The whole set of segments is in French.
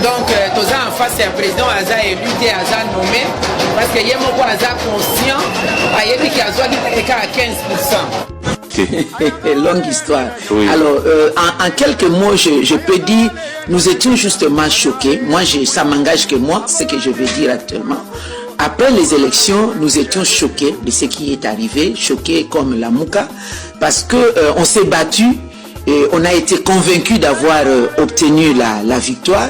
Donc, tous en face, c'est un président Aza élu, Aza nommé, parce qu'il y a beaucoup Aza conscient, il y a qui a à 15%. Longue histoire. Oui. Alors, en quelques mots, je peux dire, nous étions justement choqués. Moi, ça m'engage que moi, ce que je vais dire actuellement. Après les élections, nous étions choqués de ce qui est arrivé, choqués comme la Mouka, parce que on s'est battu et on a été convaincus d'avoir obtenu la victoire.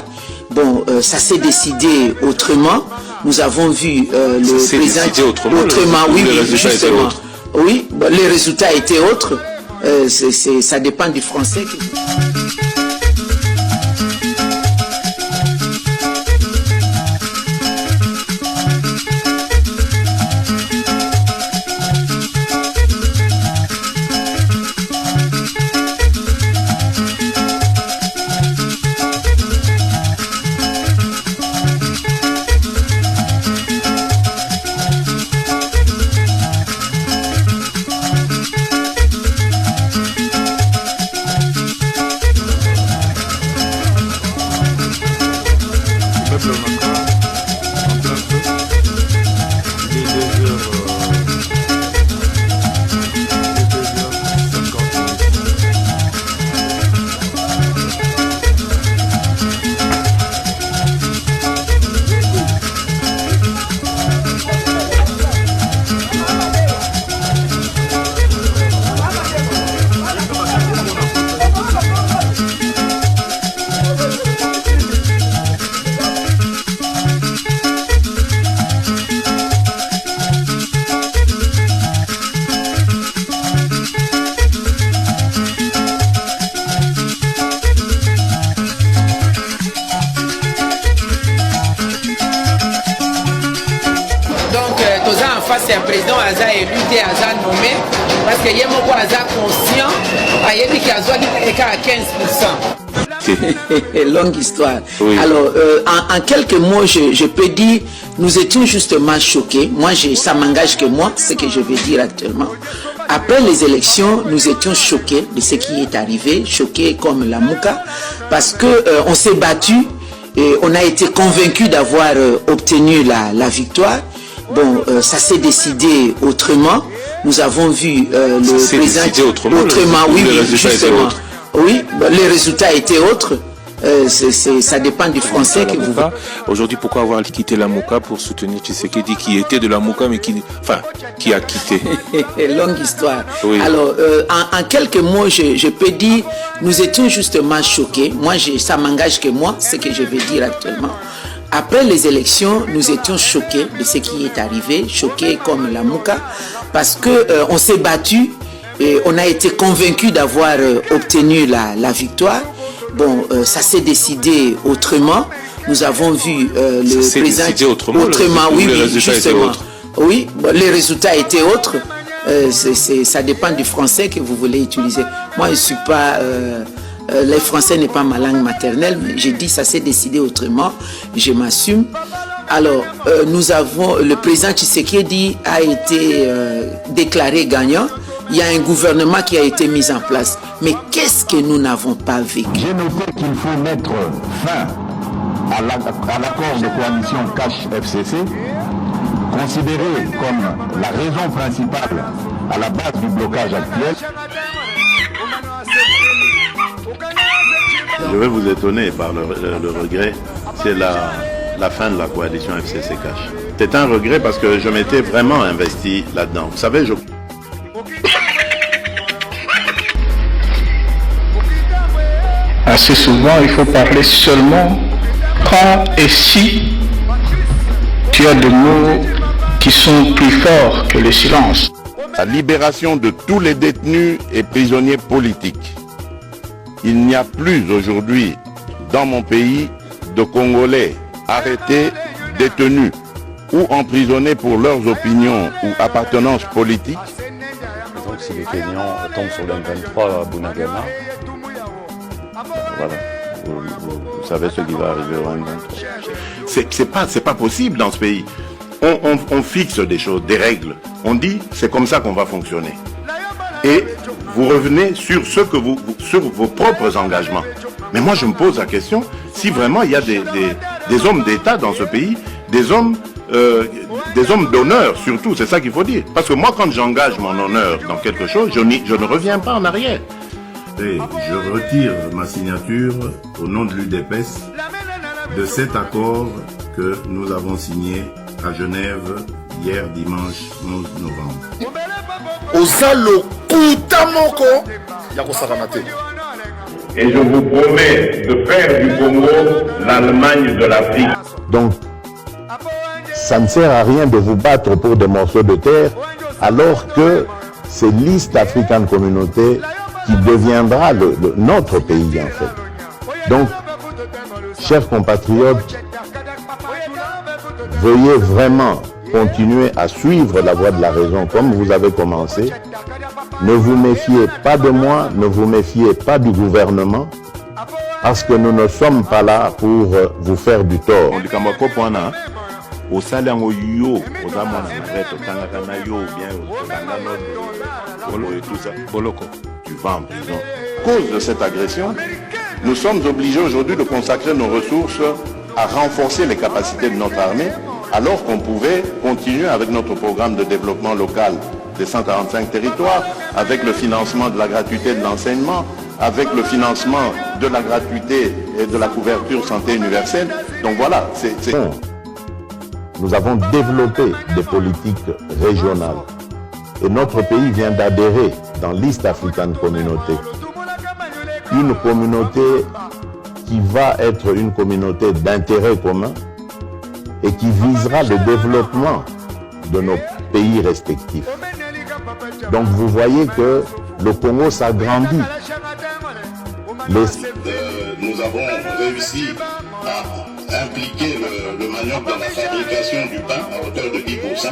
Bon, ça s'est décidé autrement. Nous avons vu le président autrement. Oui, justement. Oui, les résultats étaient autres. Ça dépend du français. C'est un président Aza élu, Aza nommé, parce qu'il y a beaucoup Aza conscient, il y a qui a 15%. Longue histoire. Oui. Alors, en quelques mots, je peux dire, nous étions justement choqués. Moi, ça m'engage que moi, ce que je vais dire actuellement. Après les élections, nous étions choqués de ce qui est arrivé, choqués comme la Mouka, parce que on s'est battu et on a été convaincus d'avoir obtenu la victoire. Bon, ça s'est décidé autrement. Nous avons vu le président autrement. Oui, justement. Oui, les résultats étaient autres. Ça dépend du français que vous voulez. Aujourd'hui, pourquoi avoir quitté la Mouka pour soutenir Tshisekedi qui était de la Mouka mais qui a quitté? Longue histoire. Oui. Alors, en quelques mots, je peux dire, nous étions justement choqués. Moi, ça m'engage que moi, ce que je vais dire actuellement. Après les élections, nous étions choqués de ce qui est arrivé, choqués comme la Mouka, parce que on s'est battu et on a été convaincus d'avoir obtenu la victoire. Bon, ça s'est décidé autrement. Nous avons vu le président autrement. Oui, justement. Oui, les résultats étaient autres. Ça dépend du français que vous voulez utiliser. Moi, je ne suis pas... le français n'est pas ma langue maternelle, mais j'ai dit ça s'est décidé autrement, je m'assume. Alors, le président Tshisekedi a été déclaré gagnant. Il y a un gouvernement qui a été mis en place. Mais qu'est-ce que nous n'avons pas vécu? J'ai noté qu'il faut mettre fin à l'accord de coalition Cash-FCC, considéré comme la raison principale à la base du blocage actuel. Je vais vous étonner par le regret, c'est la fin de la coalition FCC Cash. C'est un regret parce que je m'étais vraiment investi là-dedans. Vous savez, Assez souvent, il faut parler seulement quand et si tu as des mots qui sont plus forts que le silence. La libération de tous les détenus et prisonniers politiques. Il n'y a plus aujourd'hui dans mon pays de Congolais arrêtés, détenus ou emprisonnés pour leurs opinions ou appartenances politiques. Donc si les Kenyans tombent sur l'M23 à Bunagana, voilà, vous savez ce qui va arriver au M23. C'est pas possible dans ce pays. On fixe des choses, des règles. On dit c'est comme ça qu'on va fonctionner. Et vous revenez sur sur vos propres engagements. Mais moi je me pose la question, si vraiment il y a des hommes d'État dans ce pays, des hommes d'honneur surtout, c'est ça qu'il faut dire. Parce que moi, quand j'engage mon honneur dans quelque chose, je ne reviens pas en arrière. Et je retire ma signature au nom de l'UDPS de cet accord que nous avons signé à Genève hier dimanche 11 novembre. Et je vous promets de faire du Congo l'Allemagne de l'Afrique. Donc, ça ne sert à rien de vous battre pour des morceaux de terre alors que c'est l'East African Communauté qui deviendra notre pays en fait. Donc, chers compatriotes, veuillez vraiment continuer à suivre la voie de la raison comme vous avez commencé. Ne vous méfiez pas de moi, ne vous méfiez pas du gouvernement, parce que nous ne sommes pas là pour vous faire du tort. Tu vas en prison. À cause de cette agression, nous sommes obligés aujourd'hui de consacrer nos ressources à renforcer les capacités de notre armée, alors qu'on pouvait continuer avec notre programme de développement local des 145 territoires, avec le financement de la gratuité de l'enseignement, avec le financement de la gratuité et de la couverture santé universelle. Donc voilà, Nous avons développé des politiques régionales et notre pays vient d'adhérer dans l'East African Communauté. Une communauté qui va être une communauté d'intérêt commun et qui visera le développement de nos pays respectifs. Donc vous voyez que le Congo s'agrandit. Nous avons réussi à impliquer le manioc dans la fabrication du pain à hauteur de 10%.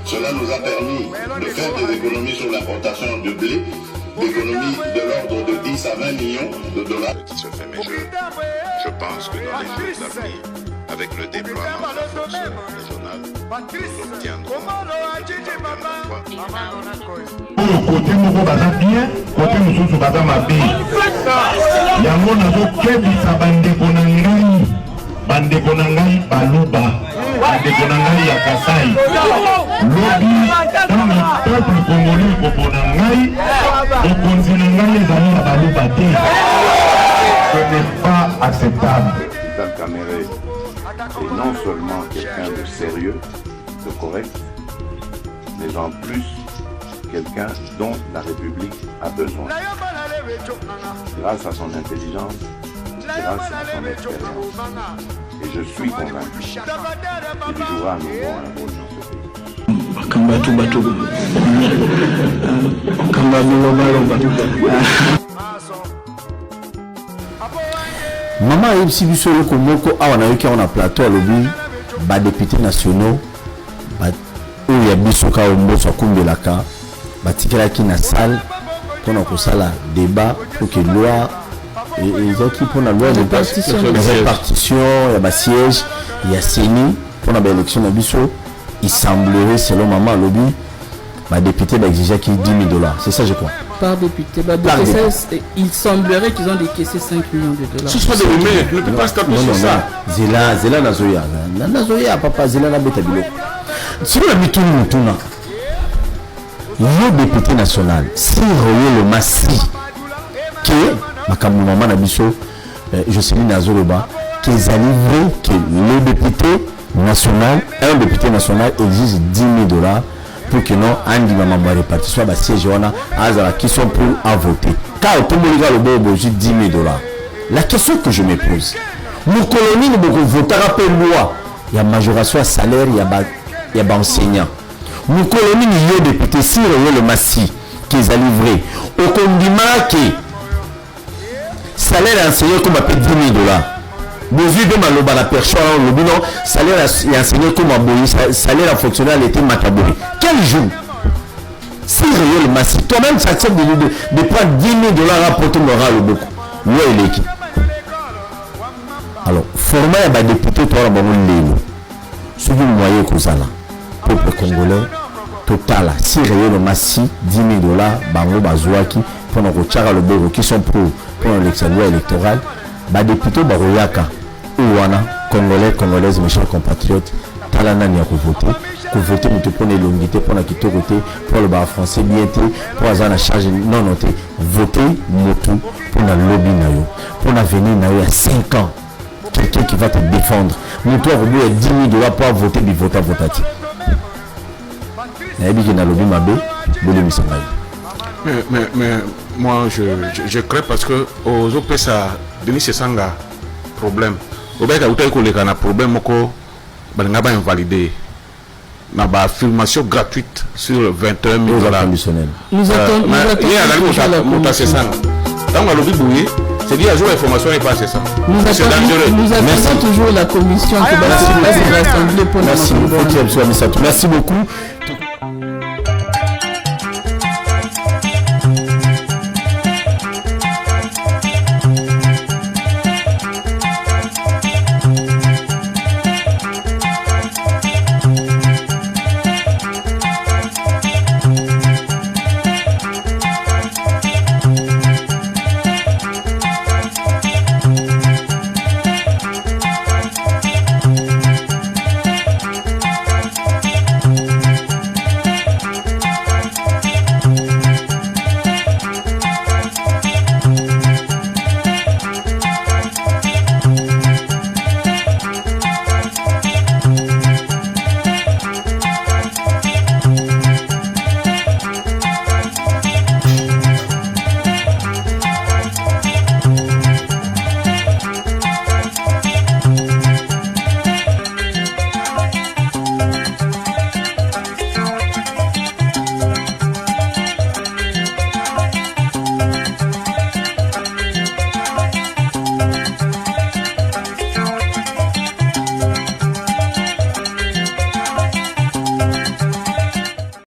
Cela nous a permis de faire des économies sur l'importation de blé, d'économies de l'ordre de 10 à 20 millions de dollars qui se fait. Mais je pense que dans les jours à venir, avec le déploiement de la force régionale, nous obtiendrons côté moko baza bien, côté mosusu baza mabe. Yango nazokebisa bandeko na ngai, bandeko na ngai baluba, bandeko na ngai ya Kasai. Lobi dans le peuple congolais kopona ngai, okonzi na ngai ezali ya baluba te. Ce n'est pas acceptable. Vital Kamerhe est non seulement quelqu'un de sérieux, de correct, mais en plus quelqu'un dont la République a besoin. Grâce à son intelligence, grâce à son expérience. Et je suis convaincu qu'il jouera à nouveau un rôle dans ce pays. Maman Ebsi biso loko moko awa na yoki on a plateau alobi ba députés nationaux ba oya biso ka omboso kumbelaka batikelaki na salle pour na kosala débat pour que loi et qui pour la loi de répartition ya ba siège ya CENI pour la élection na biso il semblerait selon maman alobi ba député ba exiger qui $10 000, c'est ça je crois. Par député, il semblerait qu'ils ont décaissé $5 millions. Si je peux ne peut pas se taper sur ça. Zela Nazoya. Nazoya, papa, Zela Nabetabilo. Si vous avez tout le monde, le député national, si le Massi, qui est, ma maman Nabiso, Jocelyne Nazoloba, qu'ils a livré que le député national, un député national exige $10 000. Pour que non, Andy va m'envoyer répartition à siège qui sont pour à voter. Car tout le monde a le bon $10 000. La question que je me pose, nos colonies ne vont voter après loi. Il y a majoration à salaire, il y a enseignants. Nos colonies, il y a députés, si le massi qui est livré, au condiment qui salaire enseignant comme appelle $10 000. Vous avez de la personne, le bilan, salaire est enseigné comme un salaire fonctionnaire était matabori. Quel jour? Si réellement, si toi-même tu acceptes de prendre $10 000 rapporter moral au beaucoup, où est l'équipe? Alors, former un député, toi, on va le ce que vous voyez comme ça là, peuple congolais, total, si réellement, si $10 000, bango bazouaki, pour nous retirer le bureau qui sont pour l'élection électorale, bah député baroyaka Ouana, Congolais, Congolaises, mes chers compatriotes, Talana n'y a que voter. Que voter, nous te prenons l'unité pour la quitter côté, pour le bar français, bien pour la charge non notée. Voter, motu, pour la lobby nayo. Pour la venir nayo à 5 ans. Quelqu'un qui va te défendre. Nous, toi, au bout de 10 000 dollars pour voter, mais voter, voter. Mais moi, je crée parce que aux autres, ça, Denis Sanga, problème. Au bec, il y a un problème, il y a invalidé. Il y a une filmation gratuite sur 21 000 $. Nous attendons c'est dit à jour l'information n'est pas assez ça. Nous attendons toujours la commission qui va se passer à l'Assemblée pour merci beaucoup.